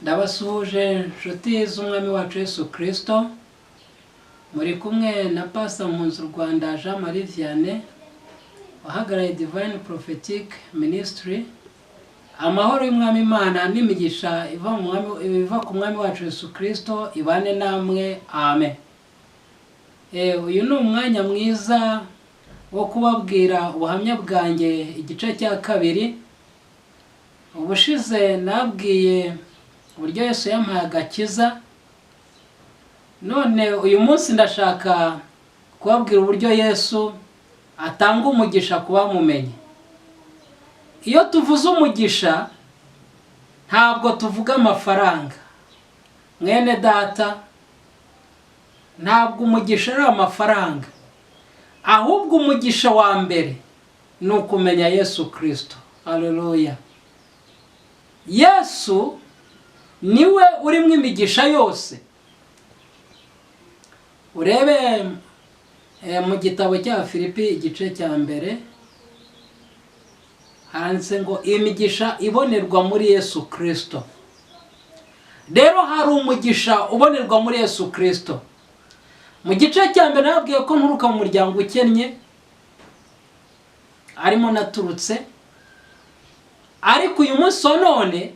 Ndabasuhuje inshuti z'umwami wacu Yesu Kristo, muri kumwe na Pastor Mpunzi Rwanda Jean Marie Vianney wahagarariye Divine Prophetic Ministry. Amahoro y'umwami Imana n'imigisha iva ku mwami wacu Yesu Kristo ibane namwe, amen. Uyu ni umwanya mwiza wo kubabwira ubuhamya bwanjye igice cya kabiri. Ubushize nabwiye uburyo Yesu yampaye agakiza, none uyu munsi ndashaka kubabwira uburyo Yesu atanga umugisha kuba mumenye. Iyo tuvuze umugisha ntabwo tuvuga amafaranga, mwene data, ntabwo umugisha ari amafaranga, ahubwo umugisha wa mbere ni ukumenya Yesu Kristo. Haleluya. Yesu niwe urimo imigisha yose. Urebe mu gitabo cya Filipi igice cya mbere handitse ngo imigisha ibonerwa muri Yesu Kristo. Rero hari umugisha ubonerwa muri Yesu Kristo. Mu gice cya mbere nabwiye ko nturuka mu muryango ukennye, arimo naturutse, ariko uyu munsi none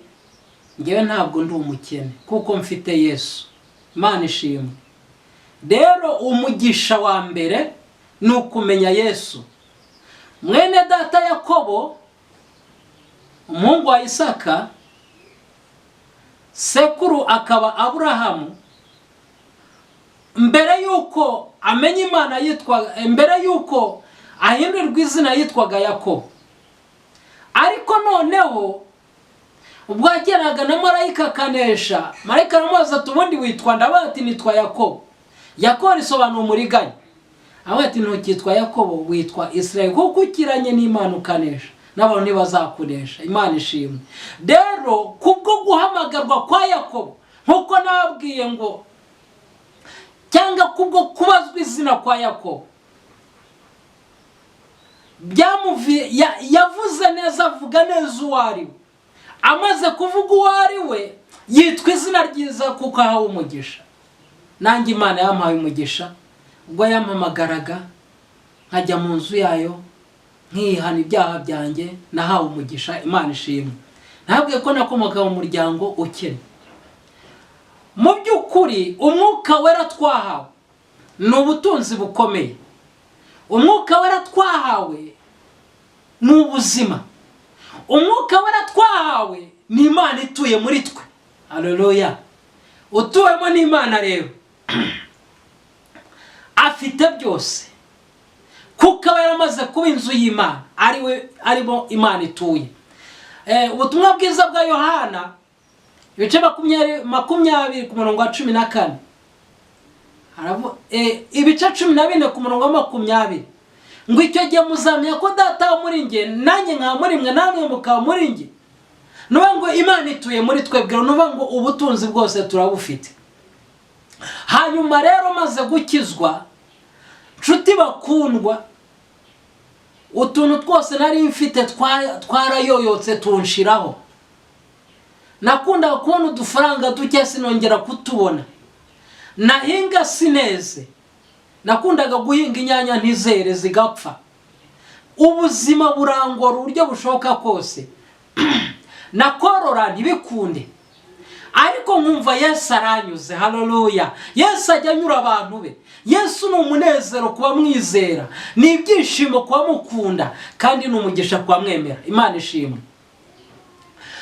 ngewe ntabwo ndi umukene kuko mfite Yesu. Imana ishimwe. Rero umugisha wa mbere ni ukumenya Yesu. Mwene data Yakobo, umuhungu wa Isaka, sekuru akaba Aburahamu, mbere yuko amenya Imana mbere yuko ahindurirwa izina yitwaga Yakobo. Ariko noneho ubwo yageraga na marayika akanesha, marayika aramubaza ati ubundi witwa? Ndabaza ati nitwa Yakobo. Yakobo risobanura umuriganya. Avuga ati ntukitwa Yakobo, witwa Israel, kuko ukiranye n'Imana ukanesha, n'abantu ntibazakunesha. Imana ishimwe. Rero kubwo guhamagarwa kwa Yakobo, nkuko nababwiye ngo, cyangwa kubwo kubazwa izina kwa Yakobo, yavuze neza, avuga neza uwo ari we. Amaze kuvuga uwo ari we, yitwa izina ryiza kuko ahawe umugisha. Nanjye Imana yampaye umugisha ubwo yampamagaraga nkajya mu nzu yayo nkihana ibyaha byanjye, nahawe umugisha. Imana ishimwe. Ntabwiye ko nakomoka mu muryango ukennye. Mu by'ukuri umwuka wera twahawe ni ubutunzi bukomeye. Umwuka wera twahawe ni ubuzima. Umwuka wera twahawe ni Imana ituye muri twe. Haleluya. Utuwemo n'Imana rero afite byose, kuko aba yaramaze kuba inzu y'Imana, arimo Imana ituye. Ubutumwa bwiza bwa Yohana ibice 20 ku murongo wa 14, ibice 14 ku murongo wa 20, ngo icyo gihe muzamenya ko Data wa muri nge, nanjye nkaba muri mwe, namwe mukaba muri nge. Nuba ngo Imana ituye muri twebwe, nuba ngo ubutunzi bwose turabufite. Hanyuma rero maze gukizwa, nshuti bakundwa, utuntu twose nari mfite twarayoyotse tunshiraho. Nakundaga kubona udufaranga duke sinongera kutubona. Nahinga sineze. Nakundaga guhinga inyanya ntizere zigapfa. Ubuzima burangora uburyo bushoboka kose. Nakorora ntibikunde. Ariko nkumva Yesu aranyuze. Haleluya. Yesu ajya anyura abantu be. Yesu ni umunezero kuba mwizera, ni ibyishimo kuba mukunda, kandi ni umugisha kuba mwemera. Imana ishimwe.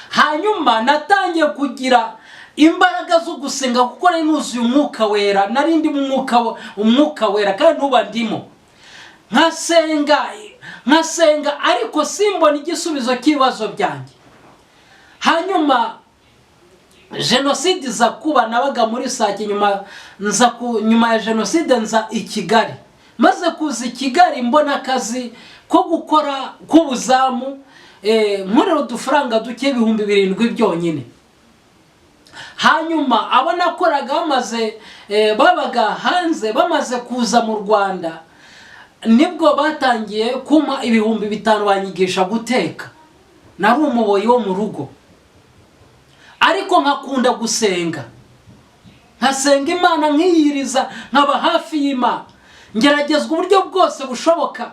Hanyuma natangiye kugira imbaraga zo gusenga kuko nari nuzuye umwuka wera, nari ndi umwuka wera kandi nuba ndimo. Nkasenga ariko simbona igisubizo cy'ibibazo byanjye. Hanyuma jenoside iza kuba, nabaga muri Sake, nyuma ya jenoside nza i Kigali. Maze kuza i Kigali mbona akazi ko gukora k'ubuzamu, nkorera udufaranga duke 7,000 byonyine. Hanyuma abo nakoraga babaga hanze, bamaze kuza mu Rwanda, nibwo batangiye kumpa 5,000 banyigisha guteka. Nari umuboyi wo mu rugo. ariko nkakunda gusenga, nkasenga Imana nkiyiriza, nkaba hafi y'Imana, ngeragezwa uburyo bwose bushoboka.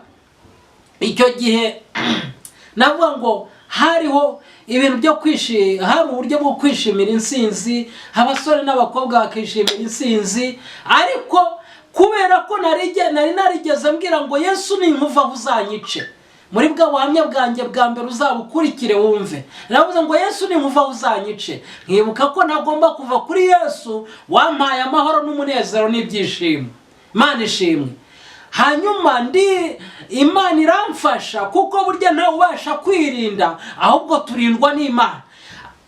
Icyo gihe navuga ngo hariho ibintu byo hari uburyo bwo kwishimira insinzi, abasore n'abakobwa bakishimira insinzi, ariko kubera ko nari narigeze mbwira ngo Yesu ninkuvaho uzanyice, muri bwa buhamya bwanjye bwa mbere uzabukurikire wumve, navuze ngo Yesu ninkuvaho uzanyice, nkibuka ko ntagomba kuva kuri Yesu wampaye amahoro n'umunezero n'ibyishimo. Imana ishimwe. Hanyuma Imana iramfasha, kuko burya ntawe ubasha kwirinda, ahubwo turindwa n'Imana.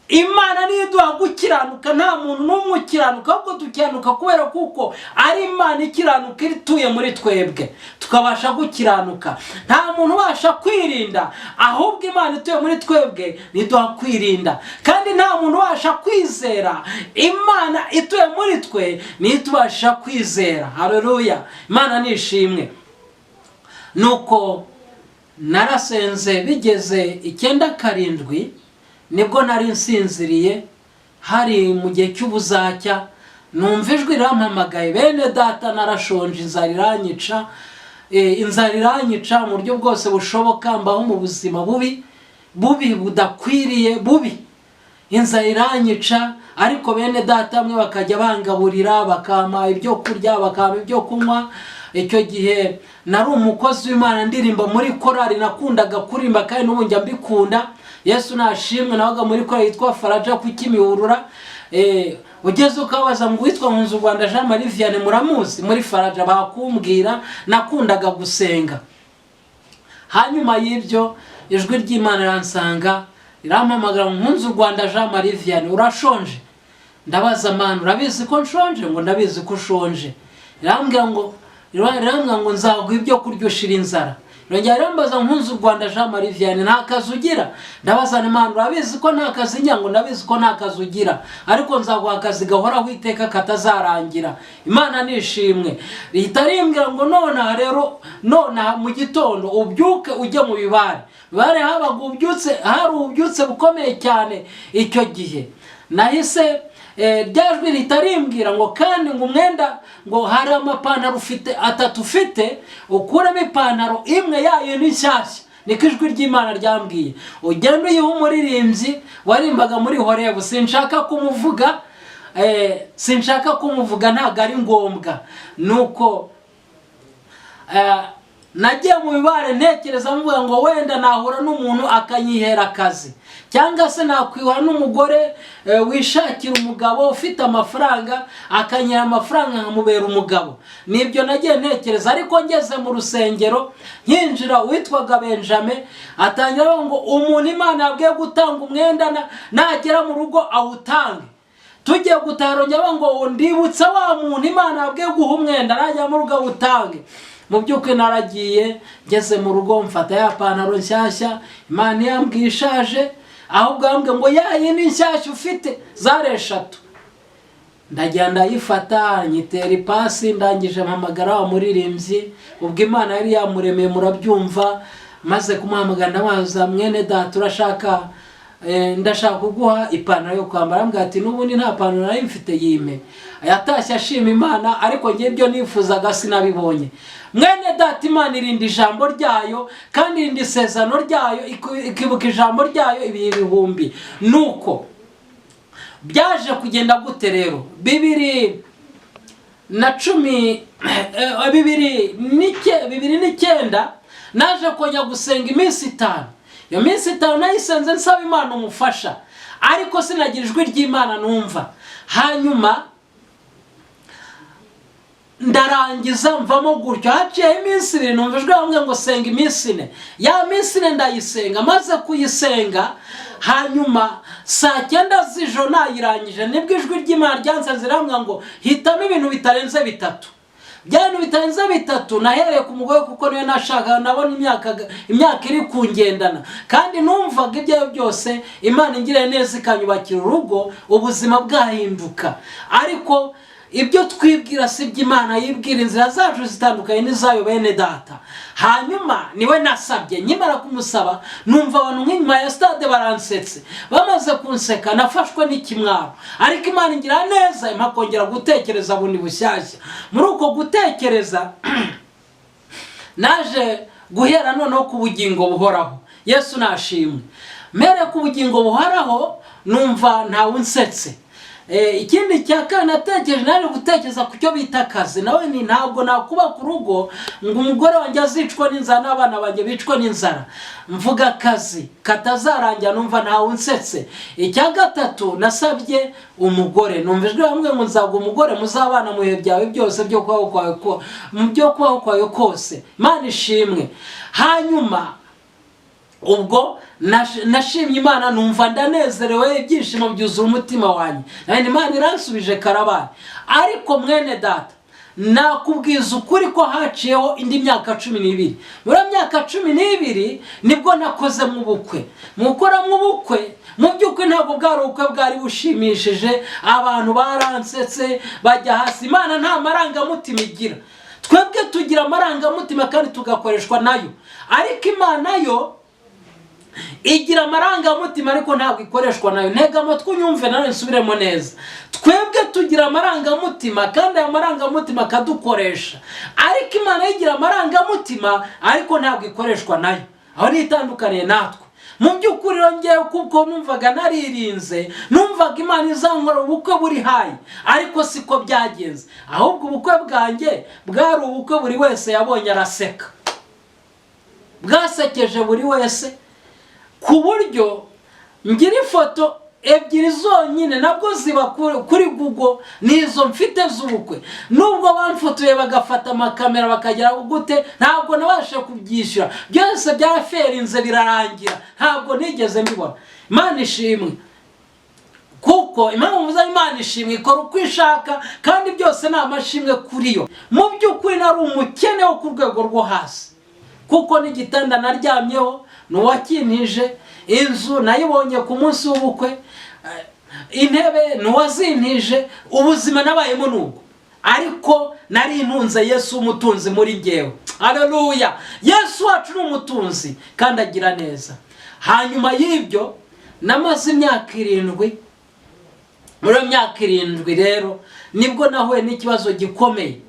Imana niyo iduha gukiranuka, nta muntu n'umwe ukiranuka, ahubwo dukiranuka kubera kuko ari Imana ikiranuka ituye muri twebwe, tukabasha gukiranuka. Nta muntu ubasha kwirinda, ahubwo Imana ituye muri twebwe niduha kwirinda. Kandi nta muntu ubasha kwizera, Imana ituye muri twe niyo tubasha kwizera. Haleluya, Imana nishimwe. Nuko narasenze, bigeze 9-7 nibwo nari nsinziriye, hari mu gihe cy'ubuzacya, numva ijwi rirampamagaye, bene data narashonje, inzara iranyica mu buryo bwose bushoboka, mbaho mu buzima bubi budakwiriye, inzara iranyica. Ariko bene data bamwe bakajya bangaburira, bakampa ibyo kurya, bakampa ibyo kunywa. Icyo gihe nari umukozi w'Imana, ndirimba muri korali, nakundaga kurimba kandi n'ubu njya mbikunda. Yesu nashimwe. Nabaga muri korali yitwa Faraja ku Kimihurura. Ugeze ukabaza ngo witwa Nkunzu Rwanda Jean Marie Vianney muramuzi? Muri Faraja bakumbwira. Nakundaga gusenga. Hanyuma y'ibyo ijwi ry'Imana ransanga, irampamagara, Nkunzu Rwanda Jean Marie Vianney, urashonje? Ndabaza Mana, urabizi ko nshonje? Ngo ndabizi ko ushonje. Irambwira ngo nzaguha ibyo kurya ushira inzara. Rongera irambaza, Nkunzu Rwanda Jean Marie Vianney, nta kazi ugira? Ndabaza Imana, urabizi ko nta kazi njya? Ngo ndabizi ko nta kazi ugira, ariko nzaguha akazi gahoraho iteka katazarangira. Imana nishimwe. Rihita rimbwira ngo nonaha rero, nonaha mu gitondo ubyuke ujye mu bibare. Hari ubyutse bukomeye cyane. Icyo gihe nahise ryajwi rihita rimbwira ngo kandi ngo umwenda, ngo hari amapantaro ufite 3 ufite, ukuremo ipantaro imwe yayo ni nshyashya. Niko ijwi ry'Imana ryambwiye. Ugenda uyiha umuririmbyi warimbaga muri Horebu. Sinshaka kumuvuga, ntabwo ari ngombwa. Nuko nagiye mu bibare ntekereza, mvuga ngo wenda nahura n'umuntu akanyihera akazi, cyangwa se nakwihura n'umugore wishakira umugabo ufite amafaranga, akanyera amafaranga nkamubera umugabo. Nibyo nagiye ntekereza. Ariko ngeze mu rusengero nkinjira, witwaga Benjamin atangira ngo umuntu Imana yabwiye gutanga umwenda nagera mu rugo awutange. Tugiye gutaronja ngo ndibutsa wa muntu Imana yabwiye guha umwenda, najya mu rugo awutange. Mu by'ukuri naragiye, ngeze mu rugo mfata ya pantaro nshyashya Imana yambwiye ishaje, ahubwo yambwiye ngo yayindi nshyashya ufite zari 3. Ndagenda yifata, nyitera ipasi, ndangije mpamagara wa muririmbyi. Ubwo Imana yari yamuremeye, murabyumva. Maze kumuhamagara ndabaza, mwene data ndashaka kuguha ipantaro yo kwambara. Ambwira ati n'ubundi nta pantaro nari mfite, yime. Yatashye ashima Imana, ariko ngiye ibyo nifuzaga sinabibonye. Mwene data, Imana irinda ijambo ryayo, kandi irinda isezerano ryayo, ikibuka ijambo ryayo ibihe ibihumbi. Nuko byaje kugenda gute rero? 2009 naje kongera gusenga iminsi 5. Iyo minsi 5 nayisenze nsaba Imana umufasha, ariko sinagira ijwi ry'Imana numva. Hanyuma ndarangiza mvamo gutyo. Haciye iminsi 2 numva ijwi hamwe ngo senga iminsi 4. Ya minsi 4 ndayisenga. Maze kuyisenga, hanyuma saa 9 z'ijoro nayirangije, nibwo ijwi ry'Imana ryansanze riramubwira ngo hitamo ibintu bitarenze 3. Byane bitarenze 3 nahereye ku mugore, kuko niwe nashaka. Nabona imyaka iri kungendana, kandi numvaga ibyo byose Imana ingiriye neza ikanyubakira urugo, ubuzima bwahinduka. Ariko ibyo twibwira si iby'Imana yibwira, inzira zacu zitandukanye n'izayo bene data. Hanyuma niwe nasabye, nkimara kumusaba numva abantu nk'inyuma ya stade baransetse, bamaze kunseka nafashwe n'ikimwaro, ariko Imana ingira neza impa kongera gutekereza bundi bushyashya. Muri uko gutekereza naje guhera noneho ku bugingo buhoraho. Yesu nashimwe. Mere ku bugingo buhoraho numva ntawe unsetse. Ikindi cya kabiri natekereje, naje gutekereza ku cyo bita akazi. Nawe ni ntabwo nakuba ku rugo ngo umugore wanjye azicwa n'inzara n'abana banjye bicwa n'inzara. Mvuga akazi katazarangira, numva ntawe unsetse. Icya gatatu nasabye umugore, numvijwe bamwe ngo nzaga umugore muzabana mu bihe byawe byose byo kubaho kwawe kose. Imana ishimwe. Hanyuma ubwo nashimye Imana, numva ndanezerewe, ibyishimo byuzura umutima wanjye. Imana iransubije karabaye. Ariko mwene data, nakubwiza ukuri ko haciyeho indi myaka 12. Muri myaka 12 nibwo nakoze mu bukwe. Mukora mu bukwe mu by'ukuri ntabwo bwari ubukwe bwari bushimishije, abantu baransetse bajya hasi. Imana nta marangamutima igira, twebwe tugira amarangamutima kandi tugakoreshwa nayo, ariko Imana yo igira amarangamutima ariko ntabwo ikoreshwa nayo. Ntega amatwi unyumve nawe nsubiremo neza. Twebwe tugira amarangamutima kandi ayo marangamutima akadukoresha, ariko Imana igira amarangamutima ariko ntabwo ikoreshwa nayo. Aho nitandukaniye natwe. Mu by'ukuri ngewe kuko numvaga naririnze, numvaga Imana izankora ubukwe buri hayi, ariko siko byagenze. Ahubwo ubukwe bwanjye bwari ubukwe buri wese yabonye araseka, bwasekeje buri wese, ku buryo ngira ifoto ebyiri zonyine nabwo ziba kuri Google nizo mfite z'ubukwe. Nubwo bamfotoye bagafata amakamera bakagera gute, ntabwo nabashe kubyishyura, byose byaferinze birarangira, ntabwo nigeze mbibona. Imana ishimwe, kuko Imana ishimwe ikora uko ishaka, kandi byose ni amashimwe kuri yo. Mu by'ukuri nari umukene wo ku rwego rwo hasi, kuko n'igitanda naryamyeho n'uwakintije, inzu nayibonye ku munsi w'ubukwe, intebe n'uwazintije, ubuzima nabayemo n'ubwo. Ariko nari intunze Yesu umutunzi muri ngewe. Haleluya! Yesu wacu ni umutunzi kandi agira neza. Hanyuma y'ibyo namaze imyaka 7. Muri myaka 7 rero nibwo nahuye n'ikibazo gikomeye.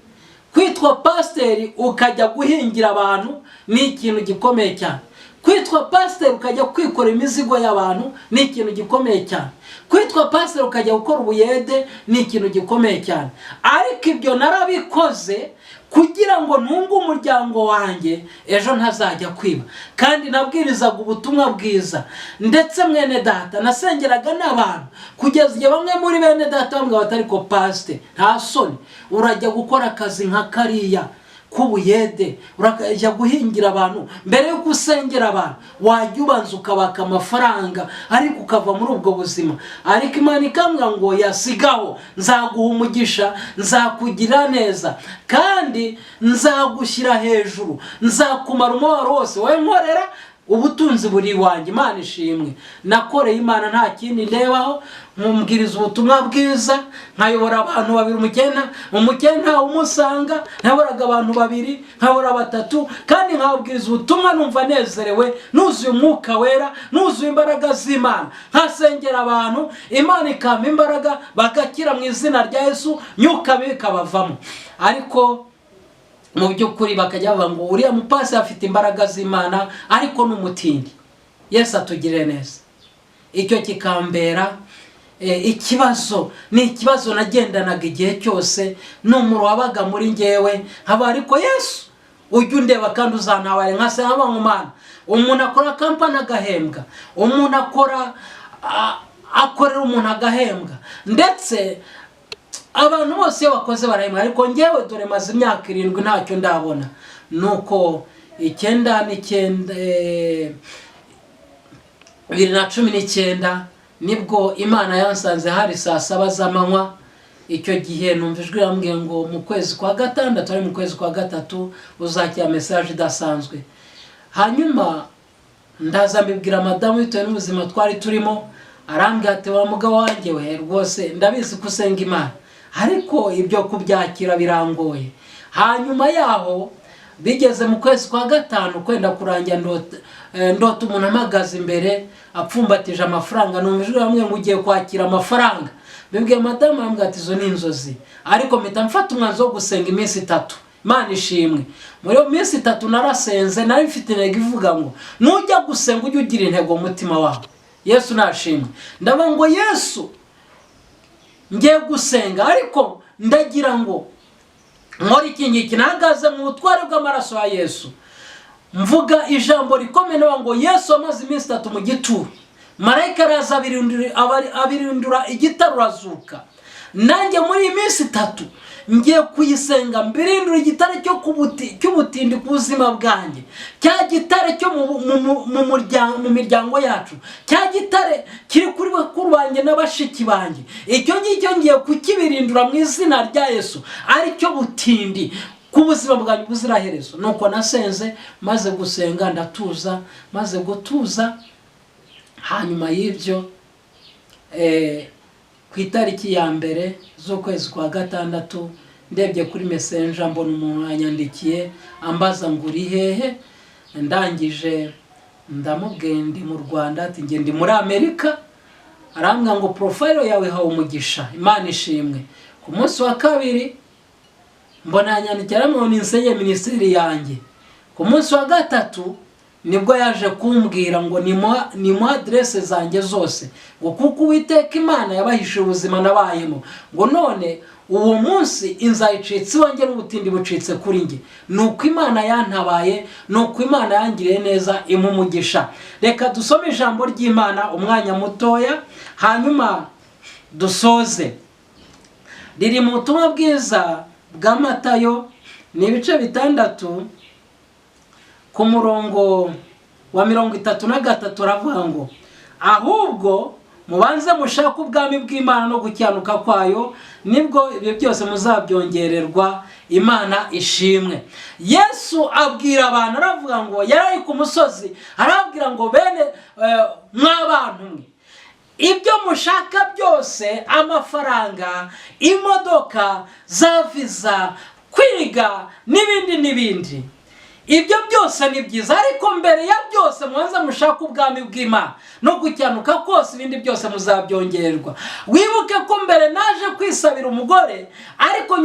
Kwitwa pasiteri ukajya guhingira abantu ni ikintu gikomeye cyane. Kwitwa pasiteri ukajya kwikora imizigo y'abantu ni ikintu gikomeye cyane. Kwitwa pasiteri ukajya gukora ubuyede ni ikintu gikomeye cyane. Ariko ibyo narabikoze kugira ngo ntunge umuryango wanjye ejo ntazajya kwiba, kandi nabwirizaga ubutumwa bwiza. Ndetse mwene data nasengeraga n'abantu kugeza igihe bamwe muri bene data bamwe batari ko pasiteri nta soni urajya gukora akazi nka kariya kubuyede, urajya guhingira abantu. Mbere yo gusengera abantu wajya ubanza ukabaka amafaranga, ariko ukava muri ubwo buzima. Ariko Imana ikambwira ngo yasigaho, nzaguha umugisha, nzakugira neza, kandi nzagushyira hejuru, nzakumara umubabaro wose. Wowe nkorera, ubutunzi buri wanjye. Imana ishimwe. Nakoreye Imana nta kindi ndebaho, mumbwiriza ubutumwa bwiza, nkayobora abantu 2 umukene ntawe umusanga, nkayoboraga abantu 2, nkayobora 3, kandi nkabwiriza ubutumwa numva nezerewe, nuzuye umwuka wera, nuzuye imbaraga z'Imana, nkasengera abantu, Imana ikampa imbaraga bagakira mu izina rya Yesu, myuka bikabavamo. Ariko mu by'ukuri bakajya bavuga ngo uriya mupasi afite imbaraga z'Imana ariko n'umutindi. Yesu atugirire neza. Icyo kikambera ikibazo, ni ikibazo nagendanaga igihe cyose, n'umuro wabaga muri ngewe, haba ariko Yesu ujya undeba kandi uzantabare. Nkasaba ngo Mana, umuntu akora kampani agahembwa, umuntu akorera umuntu agahembwa, ndetse abantu bose bakoze barahembwa, ariko ngewe dore maze imyaka 7 ntacyo ndabona. Nuko 2019 nibwo Imana yansanze hari saa 7 z'amanywa. Icyo gihe numvijwe yambwiye ngo mu kwezi kwa gatandatu, ari mu kwezi kwa gatatu uzakira message idasanzwe. Hanyuma ndaza mbibwira madamu bitewe n'ubuzima twari turimo, arambwira ati wa mugabo wanjye we rwose ndabizi ko usenga Imana, ariko ibyo kubyakira birangoye. Hanyuma yaho bigeze mu kwezi kwa gatanu kwenda kurangira ndota umuntu amagaze imbere apfumbatije amafaranga, numva ijwi hamwe ngo ugiye kwakira amafaranga. Bibwiye madamu arambwira ati izo ni inzozi, ariko mpita mfata umwanzuro wo gusenga iminsi 3. Imana ishimwe, muri iyo minsi 3 narasenze, nari mfite intego ivuga ngo nujya gusenga ujye ugira intego mu mutima wawe. Yesu nashimwe, ndavuga ngo Yesu ngiye gusenga, ariko ndagira ngo nkora iki ngiki, nahagaze mu butware bw'amaraso ya Yesu, mvuga ijambo rikomeye ngo Yesu amaze iminsi 3 mu gituro, marayika araza abirindura igitare urazuka. Nanjye muri iyi minsi 3 ngiye kuyisenga mbirindura igitare cy'ubutindi ku buzima bwanjye, cya gitare cyo mu miryango yacu, cya gitare kiri kuri bakuru banjye n'abashiki banjye, icyo ngicyo ngiye kukibirindura mu izina rya Yesu, ari cyo butindi ku buzima bwanjye buziraherezo. Nuko nasenze, maze gusenga ndatuza, maze gutuza. Hanyuma y'ibyo ku itariki ya mbere z'ukwezi kwa gatandatu ndebye kuri messenger mbona umuntu yanyandikiye ambaza ngo uri hehe. Ndangije ndamubwiye ndi mu Rwanda, ati nge ndi muri Amerika. Arambwira ngo profile yawe hawe umugisha, Imana ishimwe. Ku munsi wa kabiri mbona yanyandikira mu ninseye ministeri yanjye. Ku munsi wa gatatu nibwo yaje kumbwira ngo ni mu adresse zanjye zose, ngo kuko Uwiteka Imana yabahishe ubuzima nabayemo, ngo none uwo munsi inzayicitse iwanjye n'ubutindi bucitse kuri nge. Nuko Imana yantabaye, nuko Imana yangiriye neza, imumugisha. Reka dusome ijambo ry'Imana umwanya mutoya, hanyuma dusoze. Riri mu butumwa bwiza bwa Matayo, ni ibice 6 ku murongo wa 33 aravuga ngo ahubwo mubanze mushaka ubwami bw'Imana no gucyanuka kwayo, nibwo ibyo byose muzabyongererwa. Imana ishimwe. Yesu abwira abantu, aravuga ngo yari ku musozi, arabwira ngo bene mw'abantu mwe, ibyo mushaka byose, amafaranga, imodoka, za visa, kwiga n'ibindi, ibyo byose ni byiza, ariko mbere ya byose mubanze mushaka ubwami bw'Imana no gucyanuka kose, ibindi byose muzabyongererwa. Wibuke ko mbere naje kwisabira umugore, ariko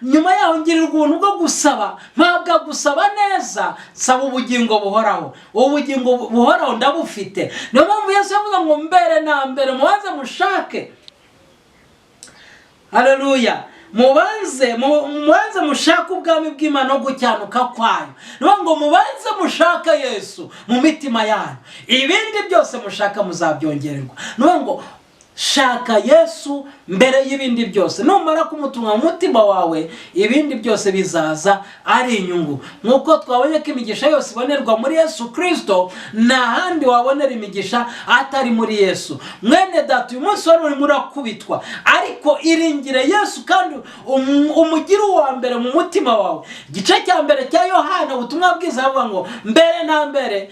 nyuma yaho ngirirwa ubuntu bwo gusaba, mpabwa gusaba neza, saba ubugingo buhoraho. Ubugingo buhoraho ndabufite. Niyo mpamvu Yesu yavuga ngo mbere na mbere mubanze mushake, haleluya, mubanze mushaka ubwami bw'Imana no gucyanuka kwayo. Niyo ngo mubanze mushaka Yesu mu mitima yanyu, ibindi byose mushaka muzabyongererwa. Niyo ngo shaka Yesu mbere y'ibindi byose, numara kumutunga mu mutima wawe, ibindi byose bizaza ari inyungu. Nkuko twabonye ko imigisha yose ibonerwa muri Yesu Kristo, nta handi wabonera imigisha atari muri Yesu. Mwene data, uyu munsi wari urimo urakubitwa, ariko iringire Yesu kandi umugire uwa mbere mu mutima wawe. Igice cya mbere cya Yohana ubutumwa bwiza avuga ngo mbere na mbere.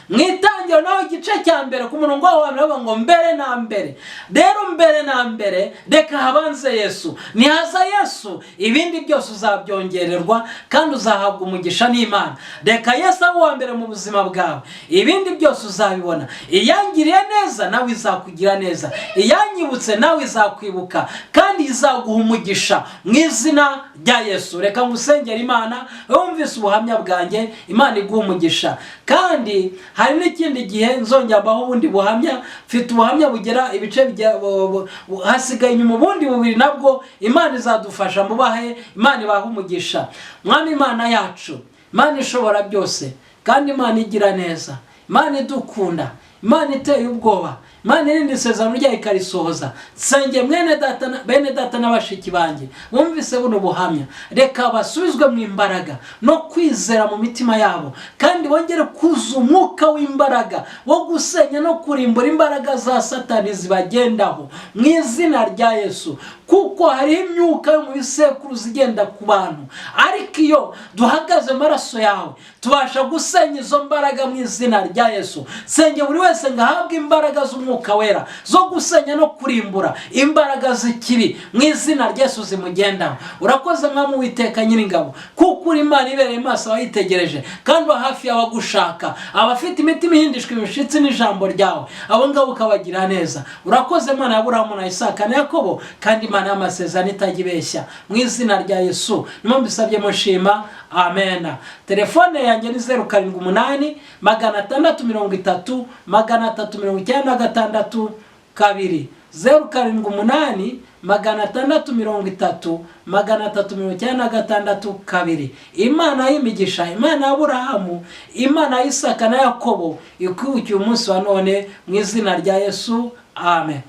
Mwitangiro nawe igice cya mbere ku murongo wa mbere ngo mbere na mbere. Rero mbere na mbere reka habanze Yesu. Nihaza Yesu, ibindi byose uzabyongererwa kandi uzahabwa umugisha n'Imana. Reka Yesu abe uwa mbere mu buzima bwawe, ibindi byose uzabibona. Iyangiriye neza nawe izakugira neza, iyanyibutse nawe izakwibuka kandi izaguha umugisha mu izina rya Yesu. Reka ngusengere Imana, wumvise ubuhamya bwanjye, Imana iguha umugisha. Kandi hari n'ikindi gihe nzongera mbaho ubundi buhamya, mfite ubuhamya bugera ibice hasigaye inyuma ubundi 2, nabwo Imana izadufasha mubahe, Imana ibaha umugisha. Mwami Imana yacu, Imana ishobora byose kandi Imana igira neza, Imana idukunda, Imana iteye ubwoba, Imana irindi isezerano ryayo ikarisohoza. Nsenge bene data n'abashiki banjye bumvise buno buhamya, reka basubizwe mu imbaraga no kwizera mu mitima yabo, kandi bongere kuza umwuka w'imbaraga wo gusenya no kurimbura imbaraga za Satani zibagendaho mu izina rya Yesu. Kuko hari imyuka yo mu bisekuru zigenda ku bantu, ariko iyo duhagaze amaraso yawe tubasha gusenya izo mbaraga mu izina rya Yesu. Senge buri wese ngahabwe imbaraga z'umwuka z'umwuka wera zo gusenya no kurimbura imbaraga z'ikibi mu izina rya Yesu zimugendaho. Urakoze Mwami Uwiteka Nyiringabo, kuko uri Imana ibereye maso abayitegereje kandi wa hafi y'abagushaka, abafite imitima ihindishwa imishitsi n'ijambo ryawe, abo ngabo ukabagira neza. Urakoze Mana ya Aburahamu na Isaka na Yakobo, kandi Imana y'amasezerano itajya ibeshya, mu izina rya Yesu nimwe mbisabye mushima, amen. Telefone yanjye ni 078 630 396 2, 078 630 396 2. Imana y'imigisha, Imana ya Aburahamu, Imana ya Isaka na Yakobo ikwibukiye umunsi wa none, mu izina rya Yesu, amen.